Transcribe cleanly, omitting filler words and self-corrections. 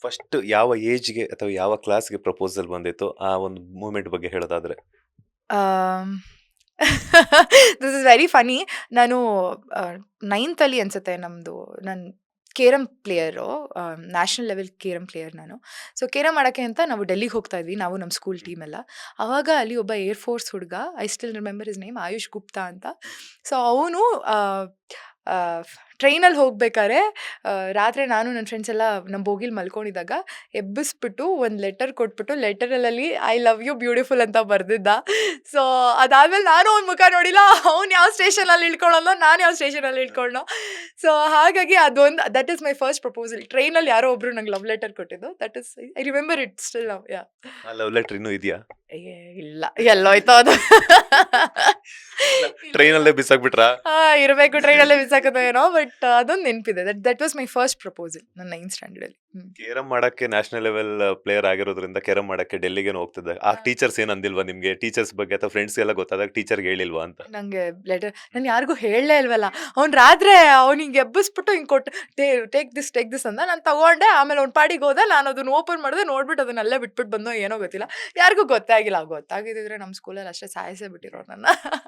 First ಯಾವ ಏಜ್‌ಗೆ ಅಥವಾ ಯಾವ ಕ್ಲಾಸ್‌ಗೆ ಪ್ರಪೋಸಲ್ ಬಂದಿತ್ತು? ಆ ಒಂದು ಮೂಮೆಂಟ್ ಬಗ್ಗೆ ಹೇಳೋದಾದ್ರೆ? This is very funny. ನಾನು ನೈನ್ತಲ್ಲಿ ಅನ್ಸುತ್ತೆ ನಮ್ಮದು ನಾನು carrom player, national level carrom player ನಾನು. ಸೊ ಕೇರಮ್ ಆಡೋಕ್ಕೆ ಅಂತ ನಾವು ಡೆಲ್ಲಿಗೆ ಹೋಗ್ತಾ ಇದ್ವಿ, ನಾವು ನಮ್ಮ ಸ್ಕೂಲ್ ಟೀಮೆಲ್ಲ. ಆವಾಗ ಅಲ್ಲಿ ಒಬ್ಬ ಏರ್ ಫೋರ್ಸ್ ಹುಡುಗ, I still remember his name, AYUSH Gupta ಅಂತ. ಸೊ ಅವನು ಟ್ರೈನಲ್ಲಿ ಹೋಗ್ಬೇಕಾದ್ರೆ ರಾತ್ರಿ ನಾನು ನನ್ನ ಫ್ರೆಂಡ್ಸ್ ಎಲ್ಲ ನಮ್ಮ ಬೋಗಿಲಿ ಮಲ್ಕೊಂಡಿದ್ದಾಗ ಎಬ್ಬಿಸ್ಬಿಟ್ಟು ಒಂದು ಲೆಟರ್ ಕೊಟ್ಬಿಟ್ಟು ಲೆಟರಲ್ಲಿ ಐ ಲವ್ ಯು ಬ್ಯೂಟಿಫುಲ್ ಅಂತ ಬರೆದಿದ್ದ. ಸೊ ಅದಾದ್ಮೇಲೆ ನಾನು ಅವ್ನ ಮುಖ ನೋಡಿಲ್ಲ, ಅವ್ನು ಯಾವ ಸ್ಟೇಷನಲ್ಲಿ ಇಳ್ಕೊಳ್ಳೋಲ್ಲ, ನಾನು ಯಾವ ಸ್ಟೇಷನಲ್ಲಿ ಇಳ್ಕೊಳ್ಳೋ. ಸೊ ಹಾಗಾಗಿ ಅದೊಂದು that is my first proposal. ಟ್ರೈನಲ್ಲಿ ಯಾರೋ ಒಬ್ರು ನಂಗೆ ಲವ್ ಲೆಟರ್ ಕೊಟ್ಟಿದ್ದು. That is I remember it still now. Yeah. ಆ ಲವ್ ಲೆಟರ್ ಇನ್ನೂ ಇದೆಯಾ? ಇಲ್ಲ, ಎಲ್ಲೋಯ್ತೋ ಅದು. ಟ್ರೈನಲ್ಲೇ ಬಿಸಾಕ್ಬಿಟ್ರಾ? ಇರಬೇಕು, ಟ್ರೈನಲ್ಲೇ ಮಿಸ್ ಆಗುತ್ತೋ ಏನೋ, ಬಟ್ ಅದೊಂದು ನೆನಪಿದೆ. That was my first proposal ನನ್ನ 9th ಸ್ಟ್ಯಾಂಡರ್ಡಲ್ಲಿ. ಕೇರಂ ಮಾಡಕ್ಕೆ ನ್ಯಾಷನಲ್ ಲೆವೆಲ್ ಪ್ಲೇಯರ್ ಆಗಿರೋದ್ರಿಂದ ಕೇರಂ ಮಾಡಕ್ಕೆ ಡೆಲ್ಲಿಗೇನು ಹೋಗ್ತಿದ್ದೆ. ಆ ಟೀಚರ್ಸ್ ಏನ್ ಅಂದಿಲ್ವಾ ನಿಮ್ಗೆ? ಟೀಚರ್ಸ್ ಬಗ್ಗೆ ಅಥವಾ ಫ್ರೆಂಡ್ಸ್ ಎಲ್ಲ ಗೊತ್ತಾದಾಗ ಟೀಚರ್ಗೆ ಹೇಳಿಲ್ವಾ ಅಂತ? ನಂಗೆ ಲೆಟರ್ ನಾನು ಯಾರಿಗೂ ಹೇಳಲೇ ಇಲ್ವಲ್ಲ. ಅವ್ನು ರಾತ್ರಿ ಅವ್ನಿಗೆ ಎಬ್ಬಿಸ್ಬಿಟ್ಟು ಹಿಂಗೆ ಕೊಟ್ಟು ಟೇಕ್ ದಿಸ್ ಅಂತ ನಾನು ತಗೊಂಡೆ. ಆಮೇಲೆ ಅವ್ನ ಪಾಡಿಗೆ ಹೋದ, ನಾನು ಅದನ್ನ ಓಪನ್ ಮಾಡಿದೆ, ನೋಡ್ಬಿಟ್ಟು ಅದನ್ನೆಲ್ಲ ಬಿಟ್ಬಿಟ್ಟು ಬಂದೋ ಏನೋ ಗೊತ್ತಿಲ್ಲ. ಯಾರಿಗೂ ಗೊತ್ತೇ ಆಗಿಲ್ಲ. ಗೊತ್ತಾಗಿದ್ದಿದ್ರೆ ನಮ್ಮ ಸ್ಕೂಲಲ್ಲಿ ಅಷ್ಟೇ ಸಾಯಿಸೇ ಬಿಟ್ಟಿರೋ ನನ್ನ.